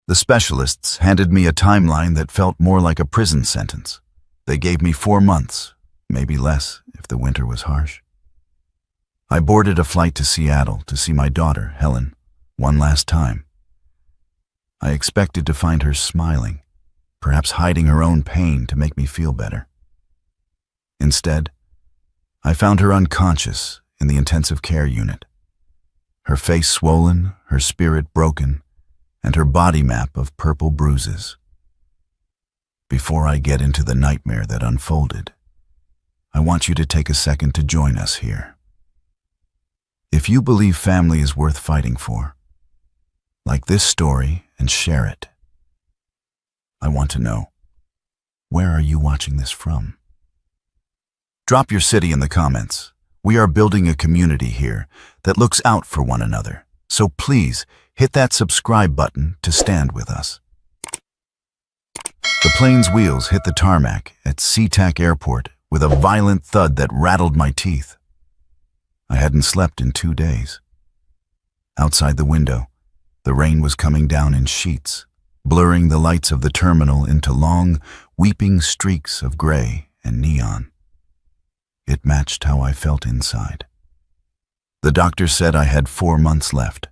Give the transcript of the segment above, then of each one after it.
The specialists handed me a timeline that felt more like a prison sentence. They gave me 4 months, maybe less if the winter was harsh. I boarded a flight to Seattle to see my daughter, Helen, one last time. I expected to find her smiling, perhaps hiding her own pain to make me feel better. Instead, I found her unconscious in the intensive care unit, her face swollen, her spirit broken, and her body map of purple bruises. Before I get into the nightmare that unfolded, I want you to take a second to join us here. If you believe family is worth fighting for, like this story and share it. I want to know, where are you watching this from? Drop your city in the comments. We are building a community here that looks out for one another, so please hit that subscribe button to stand with us. The plane's wheels hit the tarmac at SeaTac Airport with a violent thud that rattled my teeth. I hadn't slept in 2 days. Outside the window, the rain was coming down in sheets, blurring the lights of the terminal into long, weeping streaks of gray and neon. It matched how I felt inside. The doctor said I had 4 months left,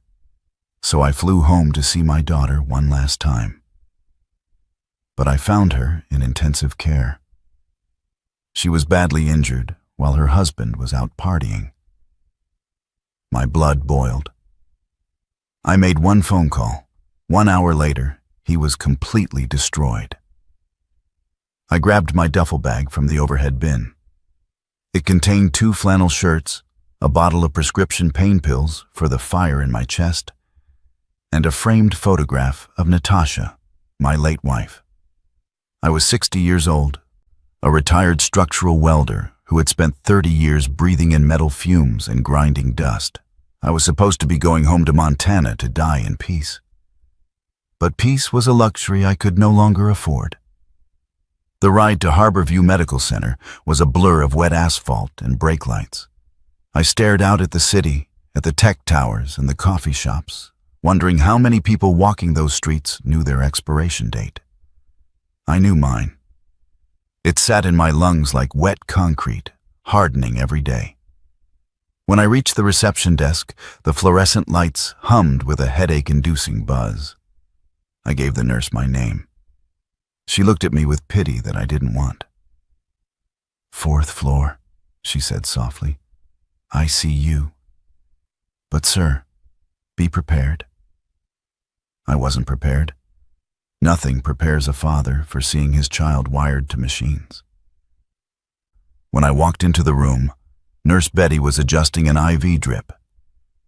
so I flew home to see my daughter one last time. But I found her in intensive care. She was badly injured while her husband was out partying. My blood boiled. I made one phone call. 1 hour later, he was completely destroyed. I grabbed my duffel bag from the overhead bin. It contained 2 flannel shirts, a bottle of prescription pain pills for the fire in my chest, and a framed photograph of Natasha, my late wife. I was 60 years old, a retired structural welder who had spent 30 years breathing in metal fumes and grinding dust. I was supposed to be going home to Montana to die in peace. But peace was a luxury I could no longer afford. The ride to Harborview Medical Center was a blur of wet asphalt and brake lights. I stared out at the city, at the tech towers and the coffee shops, wondering how many people walking those streets knew their expiration date. I knew mine. It sat in my lungs like wet concrete, hardening every day. When I reached the reception desk, the fluorescent lights hummed with a headache-inducing buzz. I gave the nurse my name. She looked at me with pity that I didn't want. "4th floor," she said softly. "ICU. But sir, be prepared." I wasn't prepared. Nothing prepares a father for seeing his child wired to machines. When I walked into the room, Nurse Betty was adjusting an IV drip.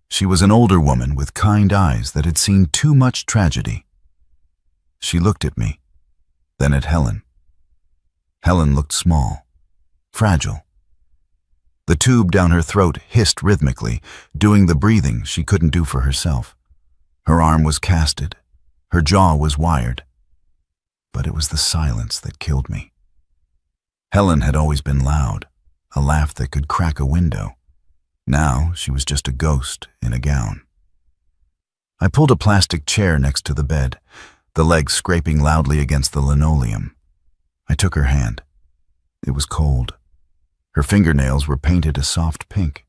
She was an older woman with kind eyes that had seen too much tragedy. She looked at me, then at Helen. Helen looked small, fragile. The tube down her throat hissed rhythmically, doing the breathing she couldn't do for herself. Her arm was casted. Her jaw was wired. But it was the silence that killed me. Helen had always been loud, a laugh that could crack a window. Now she was just a ghost in a gown. I pulled a plastic chair next to the bed, the legs scraping loudly against the linoleum. I took her hand. It was cold. Her fingernails were painted a soft pink,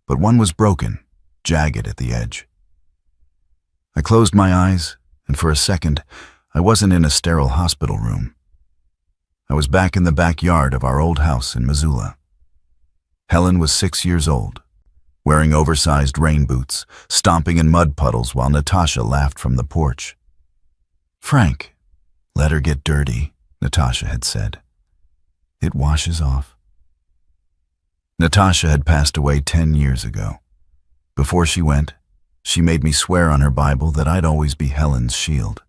but one was broken, jagged at the edge. I closed my eyes, and for a second, I wasn't in a sterile hospital room. I was back in the backyard of our old house in Missoula. Helen was 6 years old, wearing oversized rain boots, stomping in mud puddles while Natasha laughed from the porch. "Frank, let her get dirty," Natasha had said. "It washes off." Natasha had passed away 10 years ago. Before she went, she made me swear on her Bible that I'd always be Helen's shield.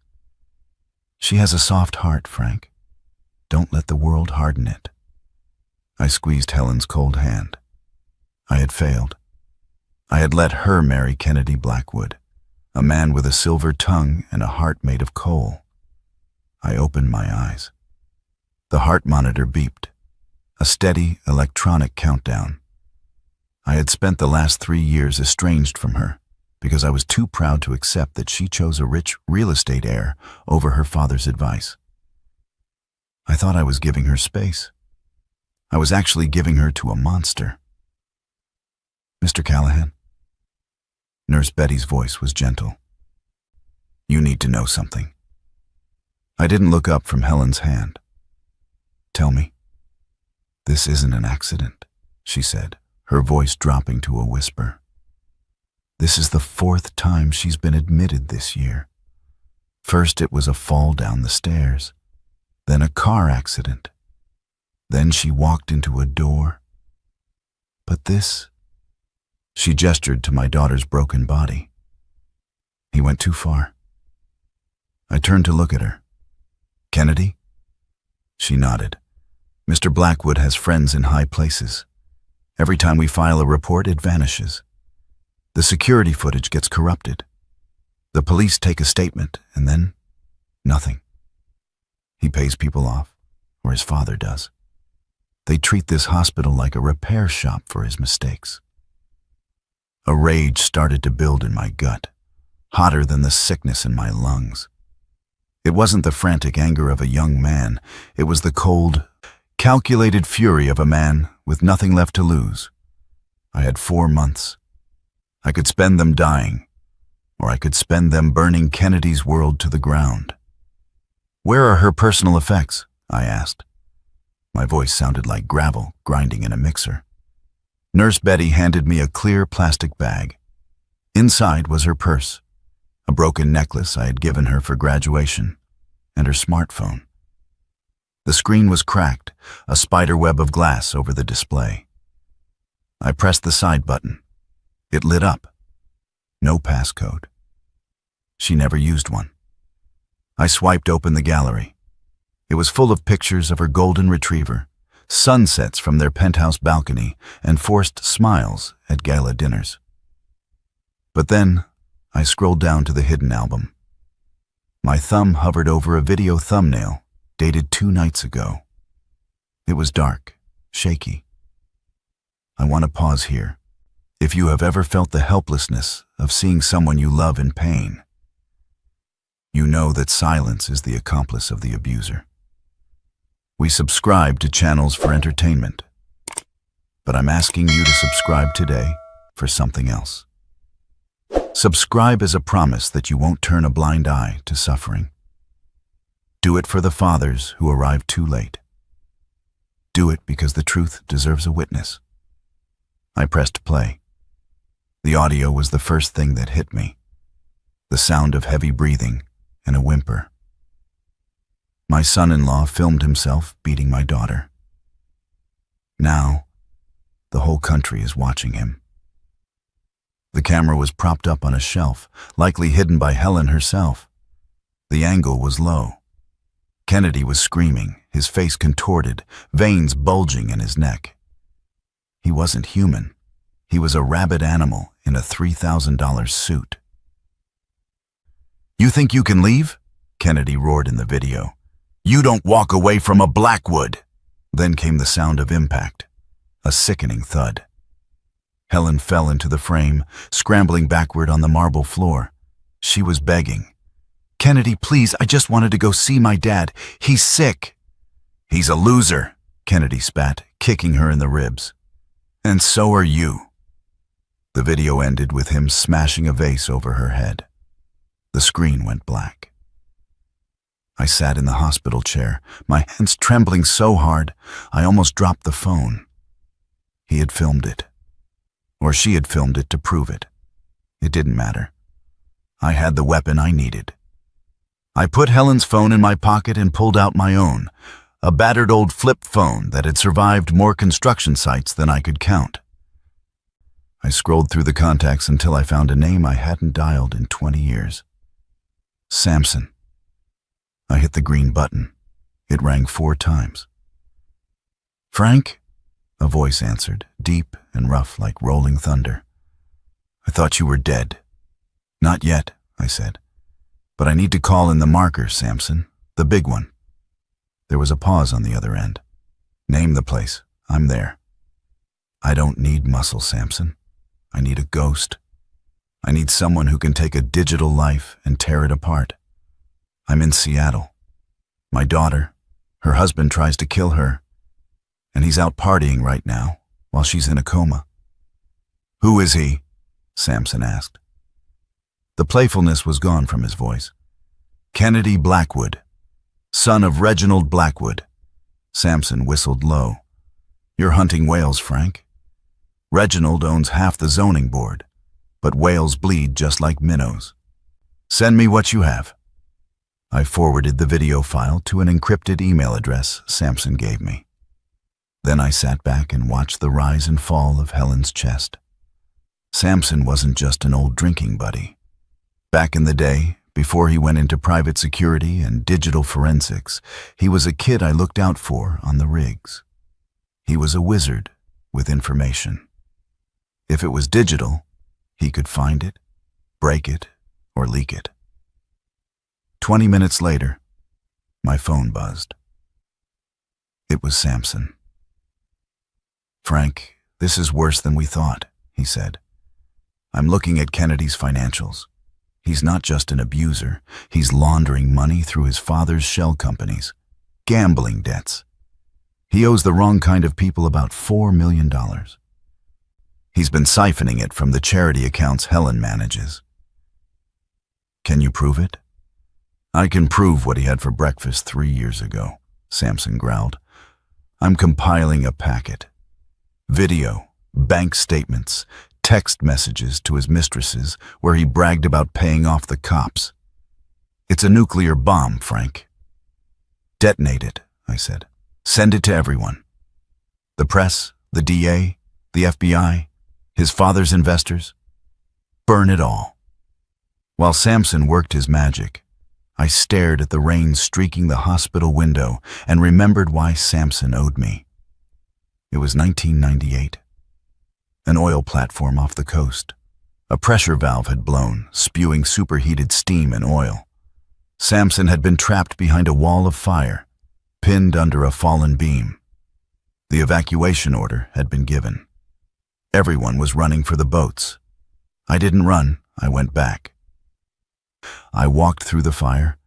"She has a soft heart, Frank. Don't let the world harden it." I squeezed Helen's cold hand. I had failed. I had let her marry Kennedy Blackwood, a man with a silver tongue and a heart made of coal. I opened my eyes. The heart monitor beeped, a steady electronic countdown. I had spent the last 3 years estranged from her, because I was too proud to accept that she chose a rich real estate heir over her father's advice. I thought I was giving her space. I was actually giving her to a monster. Mr. Callahan? Nurse Betty's voice was gentle. You need to know something. I didn't look up from Helen's hand. Tell me. This isn't an accident, she said, her voice dropping to a whisper. This is the 4th time she's been admitted this year. First it was a fall down the stairs, then a car accident. Then she walked into a door. But this, she gestured to my daughter's broken body. He went too far. I turned to look at her. Kennedy? She nodded. Mr. Blackwood has friends in high places. Every time we file a report, it vanishes. The security footage gets corrupted. The police take a statement, and then nothing. He pays people off, or his father does. They treat this hospital like a repair shop for his mistakes. A rage started to build in my gut, hotter than the sickness in my lungs. It wasn't the frantic anger of a young man. It was the cold, calculated fury of a man with nothing left to lose. I had 4 months. I could spend them dying, or I could spend them burning Kennedy's world to the ground. Where are her personal effects? I asked. My voice sounded like gravel grinding in a mixer. Nurse Betty handed me a clear plastic bag. Inside was her purse, a broken necklace I had given her for graduation, and her smartphone. The screen was cracked, a spider web of glass over the display. I pressed the side button. It lit up. No passcode. She never used one. I swiped open the gallery. It was full of pictures of her golden retriever, sunsets from their penthouse balcony, and forced smiles at gala dinners. But then, I scrolled down to the hidden album. My thumb hovered over a video thumbnail dated 2 nights ago. It was dark, shaky. I want to pause here. If you have ever felt the helplessness of seeing someone you love in pain, you know that silence is the accomplice of the abuser. We subscribe to channels for entertainment, but I'm asking you to subscribe today for something else. Subscribe as a promise that you won't turn a blind eye to suffering. Do it for the fathers who arrive too late. Do it because the truth deserves a witness. I pressed play. The audio was the first thing that hit me. The sound of heavy breathing and a whimper. My son-in-law filmed himself beating my daughter. Now, the whole country is watching him. The camera was propped up on a shelf, likely hidden by Helen herself. The angle was low. Kennedy was screaming, his face contorted, veins bulging in his neck. He wasn't human. He was a rabid animal in a $3,000 suit. You think you can leave? Kennedy roared in the video. You don't walk away from a Blackwood. Then came the sound of impact, a sickening thud. Helen fell into the frame, scrambling backward on the marble floor. She was begging. Kennedy, please, I just wanted to go see my dad. He's sick. He's a loser, Kennedy spat, kicking her in the ribs. And so are you. The video ended with him smashing a vase over her head. The screen went black. I sat in the hospital chair, my hands trembling so hard, I almost dropped the phone. He had filmed it. Or she had filmed it to prove it. It didn't matter. I had the weapon I needed. I put Helen's phone in my pocket and pulled out my own, a battered old flip phone that had survived more construction sites than I could count. I scrolled through the contacts until I found a name I hadn't dialed in 20 years. Samson. I hit the green button. It rang 4 times. Frank? A voice answered, deep and rough like rolling thunder. I thought you were dead. Not yet, I said. But I need to call in the marker, Samson, the big one. There was a pause on the other end. Name the place. I'm there. I don't need muscle, Samson. I need a ghost. I need someone who can take a digital life and tear it apart. I'm in Seattle. My daughter, her husband tries to kill her, and he's out partying right now while she's in a coma. Who is he? Samson asked. The playfulness was gone from his voice. Kennedy Blackwood, son of Reginald Blackwood. Samson whistled low. You're hunting whales, Frank. Reginald owns half the zoning board, but whales bleed just like minnows. Send me what you have. I forwarded the video file to an encrypted email address Samson gave me. Then I sat back and watched the rise and fall of Helen's chest. Samson wasn't just an old drinking buddy. Back in the day, before he went into private security and digital forensics, he was a kid I looked out for on the rigs. He was a wizard with information. If it was digital, he could find it, break it, or leak it. 20 minutes later, my phone buzzed. It was Samson. Frank, this is worse than we thought, he said. I'm looking at Kennedy's financials. He's not just an abuser, he's laundering money through his father's shell companies, gambling debts. He owes the wrong kind of people about $4 million. He's been siphoning it from the charity accounts Helen manages. Can you prove it? I can prove what he had for breakfast 3 years ago, Samson growled. I'm compiling a packet. Video, bank statements, text messages to his mistresses where he bragged about paying off the cops. It's a nuclear bomb, Frank. Detonate it, I said. Send it to everyone. The press, the DA, the FBI, his father's investors. Burn it all. While Samson worked his magic, I stared at the rain streaking the hospital window and remembered why Samson owed me. It was 1998. An oil platform off the coast. A pressure valve had blown, spewing superheated steam and oil. Samson had been trapped behind a wall of fire, pinned under a fallen beam. The evacuation order had been given. Everyone was running for the boats. I didn't run, I went back. I walked through the fire,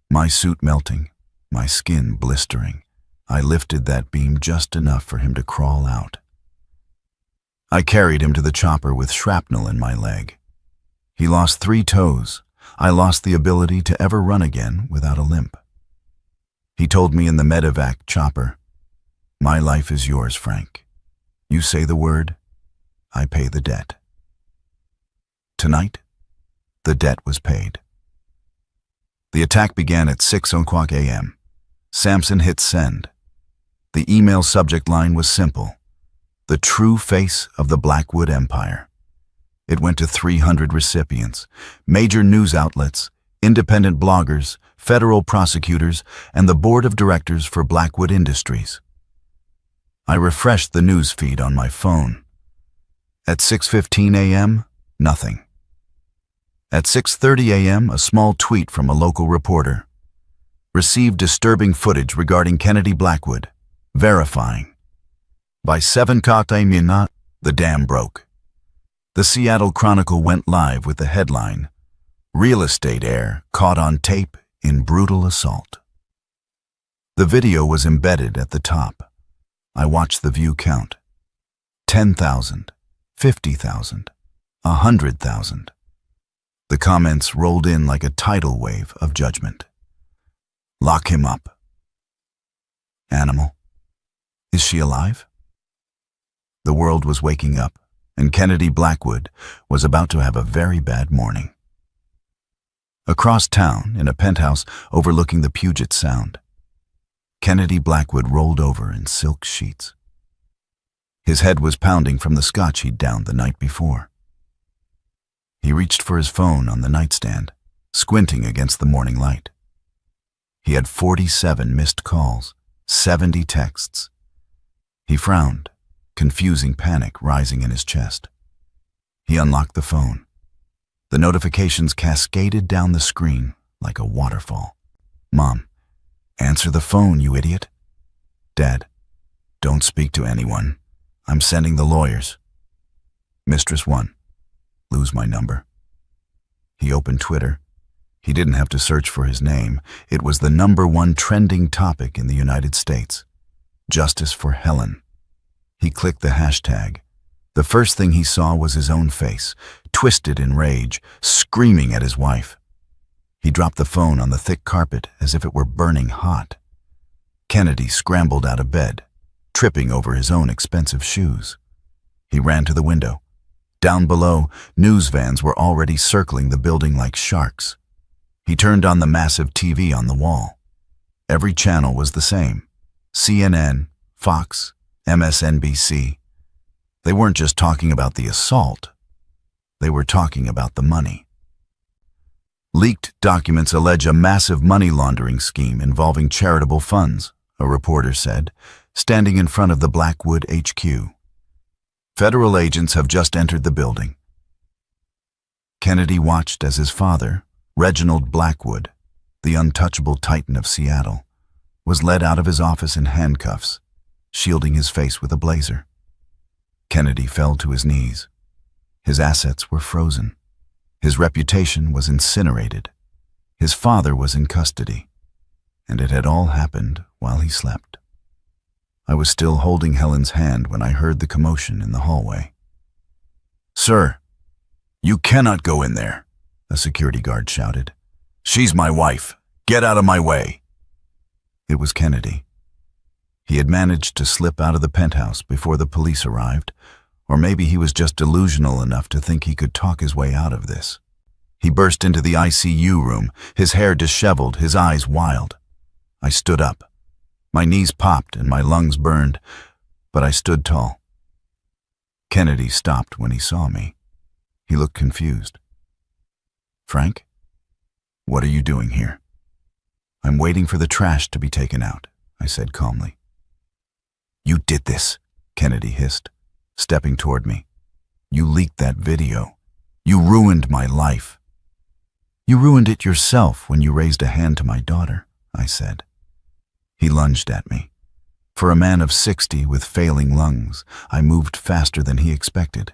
my suit melting, my skin blistering. I lifted that beam just enough for him to crawl out. I carried him to the chopper with shrapnel in my leg. He lost 3 toes. I lost the ability to ever run again without a limp. He told me in the medevac chopper, "My life is yours, Frank. You say the word, I pay the debt." Tonight, the debt was paid. The attack began at 6:00 a.m. Samson hit send. The email subject line was simple: the true face of the Blackwood Empire. It went to 300 recipients, major news outlets, independent bloggers, federal prosecutors, and the board of directors for Blackwood Industries. I refreshed the news feed on my phone. At 6:15 a.m., nothing. At 6:30 a.m., a small tweet from a local reporter. Received disturbing footage regarding Kennedy Blackwood. Verifying. By 7:00 the dam broke. The Seattle Chronicle went live with the headline, "Real estate heir caught on tape in brutal assault." The video was embedded at the top. I watched the view count. 10,000, 50,000, 100,000. The comments rolled in like a tidal wave of judgment. Lock him up. Animal. Is she alive? The world was waking up, and Kennedy Blackwood was about to have a very bad morning. Across town, in a penthouse overlooking the Puget Sound, Kennedy Blackwood rolled over in silk sheets. His head was pounding from the scotch he'd downed the night before. He reached for his phone on the nightstand, squinting against the morning light. He had 47 missed calls, 70 texts. He frowned, confusing panic rising in his chest. He unlocked the phone. The notifications cascaded down the screen like a waterfall. "Mom, answer the phone, you idiot." "Dad, don't speak to anyone. I'm sending the lawyers." "Mistress 1, lose my number." He opened Twitter. He didn't have to search for his name. It was the #1 trending topic in the United States. Justice for Helen. He clicked the hashtag. The first thing he saw was his own face, twisted in rage, screaming at his wife. He dropped the phone on the thick carpet as if it were burning hot. Kennedy scrambled out of bed, tripping over his own expensive shoes. He ran to the window. Down below, news vans were already circling the building like sharks. He turned on the massive TV on the wall. Every channel was the same: CNN, Fox, MSNBC. They weren't just talking about the assault. They were talking about the money. Leaked documents allege a massive money laundering scheme involving charitable funds, a reporter said, standing in front of the Blackwood HQ. Federal agents have just entered the building. Kennedy watched as his father, Reginald Blackwood, the untouchable titan of Seattle, was led out of his office in handcuffs, shielding his face with a blazer. Kennedy fell to his knees. His assets were frozen. His reputation was incinerated. His father was in custody, and it had all happened while he slept. I was still holding Helen's hand when I heard the commotion in the hallway. "Sir, you cannot go in there," a security guard shouted. "She's my wife. Get out of my way." It was Kennedy. He had managed to slip out of the penthouse before the police arrived, or maybe he was just delusional enough to think he could talk his way out of this. He burst into the ICU room, his hair disheveled, his eyes wild. I stood up. My knees popped and my lungs burned, but I stood tall. Kennedy stopped when he saw me. He looked confused. "Frank, what are you doing here?" "I'm waiting for the trash to be taken out," I said calmly. "You did this," Kennedy hissed, stepping toward me. "You leaked that video. You ruined my life." "You ruined it yourself when you raised a hand to my daughter," I said. He lunged at me. For a man of 60 with failing lungs, I moved faster than he expected.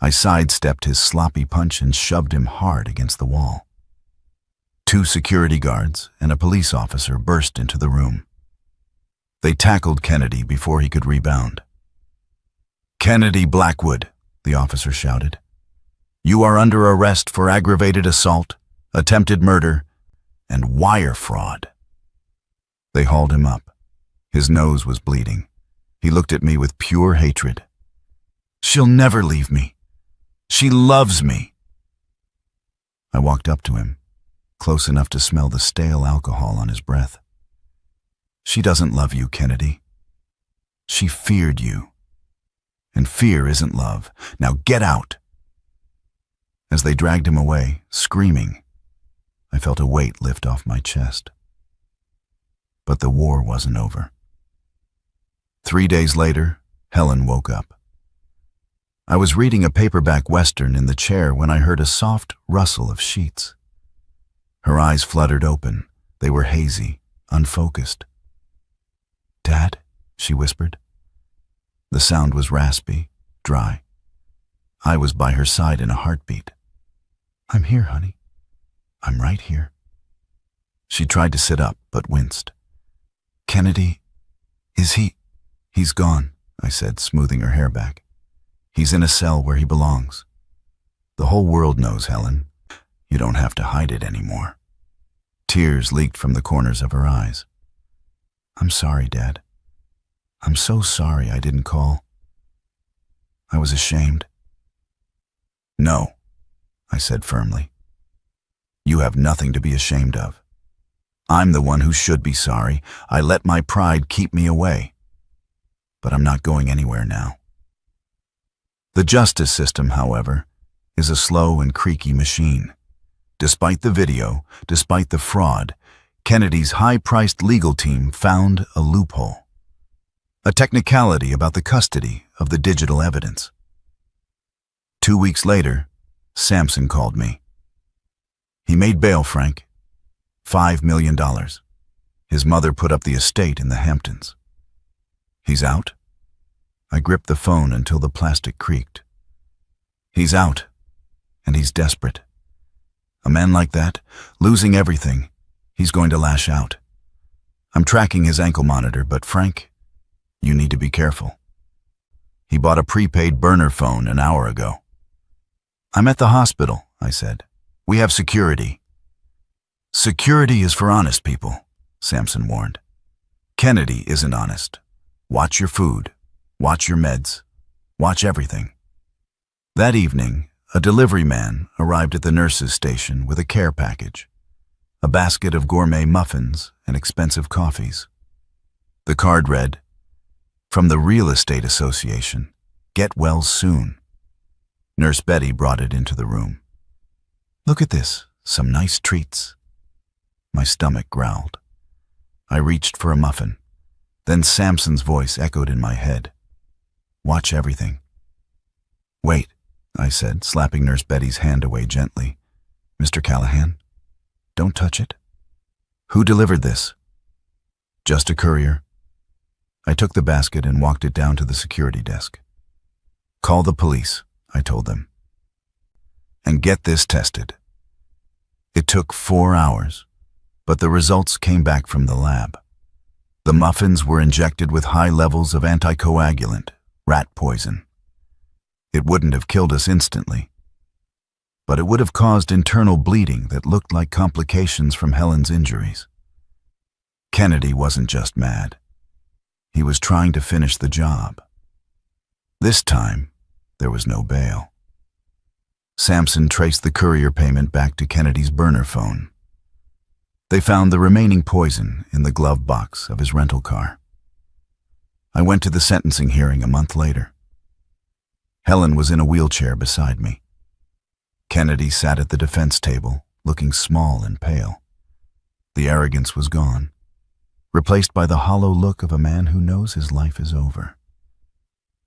I sidestepped his sloppy punch and shoved him hard against the wall. 2 security guards and a police officer burst into the room. They tackled Kennedy before he could rebound. "Kennedy Blackwood," the officer shouted. "You are under arrest for aggravated assault, attempted murder, and wire fraud." They hauled him up. His nose was bleeding. He looked at me with pure hatred. "She'll never leave me. She loves me." I walked up to him, close enough to smell the stale alcohol on his breath. "She doesn't love you, Kennedy. She feared you. And fear isn't love. Now get out." As they dragged him away, screaming, I felt a weight lift off my chest. But the war wasn't over. 3 days later, Helen woke up. I was reading a paperback Western in the chair when I heard a soft rustle of sheets. Her eyes fluttered open. They were hazy, unfocused. "Dad?" she whispered. The sound was raspy, dry. I was by her side in a heartbeat. "I'm here, honey. I'm right here." She tried to sit up, but winced. "Kennedy, is he?" "He's gone," I said, smoothing her hair back. "He's in a cell where he belongs. The whole world knows, Helen. You don't have to hide it anymore." Tears leaked from the corners of her eyes. "I'm sorry, Dad. I'm so sorry I didn't call. I was ashamed." "No," I said firmly. "You have nothing to be ashamed of. I'm the one who should be sorry. I let my pride keep me away. But I'm not going anywhere now." The justice system, however, is a slow and creaky machine. Despite the video, despite the fraud, Kennedy's high-priced legal team found a loophole. A technicality about the custody of the digital evidence. 2 weeks later, Sampson called me. He made bail, Frank. $5 million. His mother put up the estate in the Hamptons. "He's out?" I gripped the phone until the plastic creaked. "He's out, and he's desperate. A man like that, losing everything, he's going to lash out. I'm tracking his ankle monitor, but Frank, you need to be careful. He bought a prepaid burner phone an hour ago. I'm at the hospital, I said. We have security. Security is for honest people, Sampson warned. Kennedy isn't honest. Watch your food. Watch your meds. Watch everything. That evening, a delivery man arrived at the nurse's station with a care package, a basket of gourmet muffins and expensive coffees. The card read, "From the Real Estate Association, get well soon." Nurse Betty brought it into the room. Look at this, some nice treats. My stomach growled. I reached for a muffin. Then Sampson's voice echoed in my head. Watch everything. Wait, I said, slapping Nurse Betty's hand away gently. Mr. Callahan, don't touch it. Who delivered this? Just a courier. I took the basket and walked it down to the security desk. Call the police, I told them. And get this tested. It took 4 hours, but the results came back from the lab. The muffins were injected with high levels of anticoagulant, rat poison. It wouldn't have killed us instantly, but it would have caused internal bleeding that looked like complications from Helen's injuries. Kennedy wasn't just mad. He was trying to finish the job. This time, there was no bail. Sampson traced the courier payment back to Kennedy's burner phone. They found the remaining poison in the glove box of his rental car. I went to the sentencing hearing a month later. Helen was in a wheelchair beside me. Kennedy sat at the defense table, looking small and pale. The arrogance was gone, replaced by the hollow look of a man who knows his life is over.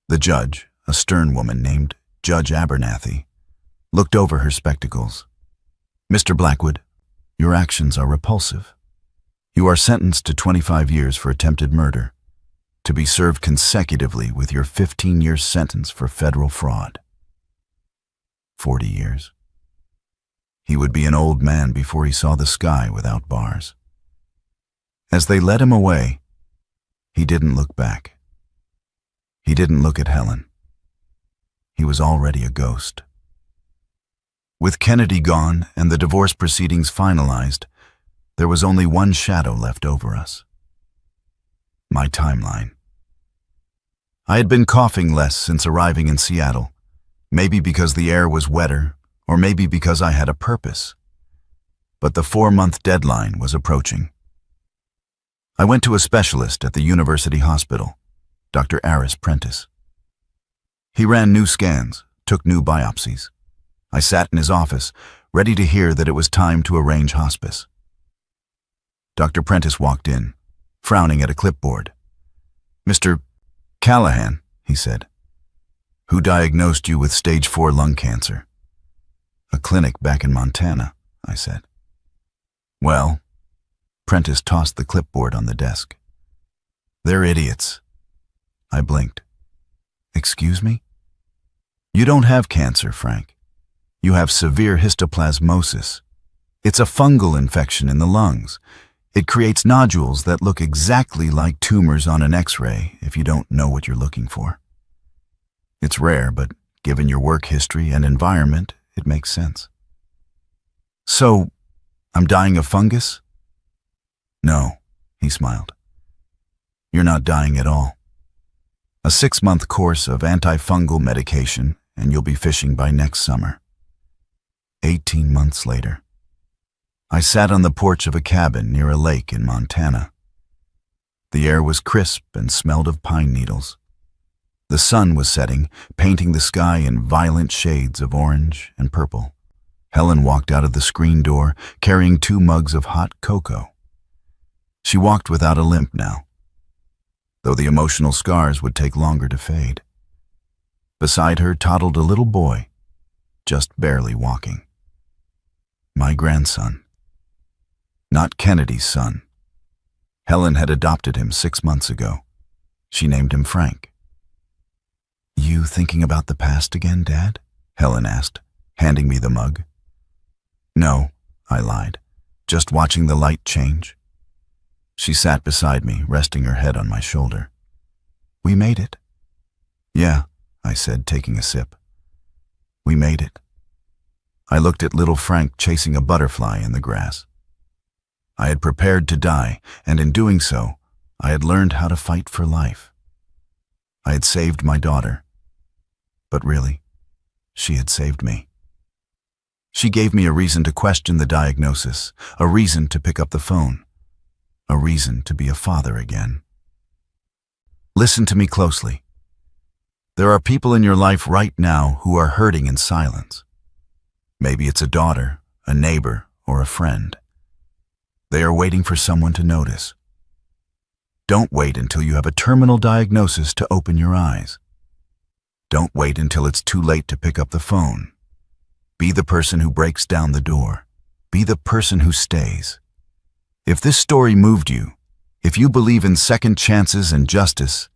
The judge, a stern woman named Judge Abernathy, looked over her spectacles. Mr. Blackwood, your actions are repulsive. You are sentenced to 25 years for attempted murder, to be served consecutively with your 15-year sentence for federal fraud. 40 years. He would be an old man before he saw the sky without bars. As they led him away, he didn't look back. He didn't look at Helen. He was already a ghost. With Kennedy gone and the divorce proceedings finalized, there was only one shadow left over us. My timeline. I had been coughing less since arriving in Seattle, maybe because the air was wetter, or maybe because I had a purpose. But the 4-month deadline was approaching. I went to a specialist at the University Hospital, Dr. Aris Prentice. He ran new scans, took new biopsies. I sat in his office, ready to hear that it was time to arrange hospice. Dr. Prentice walked in, frowning at a clipboard. Mr. Callahan, he said. Who diagnosed you with stage 4 lung cancer? A clinic back in Montana, I said. Well, Prentice tossed the clipboard on the desk. They're idiots. I blinked. Excuse me? You don't have cancer, Frank. You have severe histoplasmosis. It's a fungal infection in the lungs. It creates nodules that look exactly like tumors on an X-ray if you don't know what you're looking for. It's rare, but given your work history and environment, it makes sense. So, I'm dying of fungus? No, he smiled. You're not dying at all. A 6-month course of antifungal medication, and you'll be fishing by next summer. 18 months later. I sat on the porch of a cabin near a lake in Montana. The air was crisp and smelled of pine needles. The sun was setting, painting the sky in violent shades of orange and purple. Helen walked out of the screen door, carrying 2 mugs of hot cocoa. She walked without a limp now, though the emotional scars would take longer to fade. Beside her toddled a little boy, just barely walking. My grandson. Not Kennedy's son. Helen had adopted him 6 months ago. She named him Frank. You thinking about the past again, Dad? Helen asked, handing me the mug. No, I lied, just watching the light change. She sat beside me, resting her head on my shoulder. We made it. Yeah, I said, taking a sip. We made it. I looked at little Frank chasing a butterfly in the grass. I had prepared to die, and in doing so, I had learned how to fight for life. I had saved my daughter. But really, she had saved me. She gave me a reason to question the diagnosis, a reason to pick up the phone, a reason to be a father again. Listen to me closely. There are people in your life right now who are hurting in silence. Maybe it's a daughter, a neighbor, or a friend. They are waiting for someone to notice. Don't wait until you have a terminal diagnosis to open your eyes. Don't wait until it's too late to pick up the phone. Be the person who breaks down the door. Be the person who stays. If this story moved you, if you believe in second chances and justice,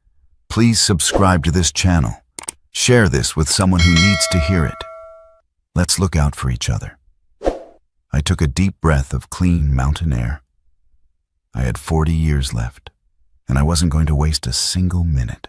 please subscribe to this channel. Share this with someone who needs to hear it. Let's look out for each other. I took a deep breath of clean mountain air. I had 40 years left, and I wasn't going to waste a single minute.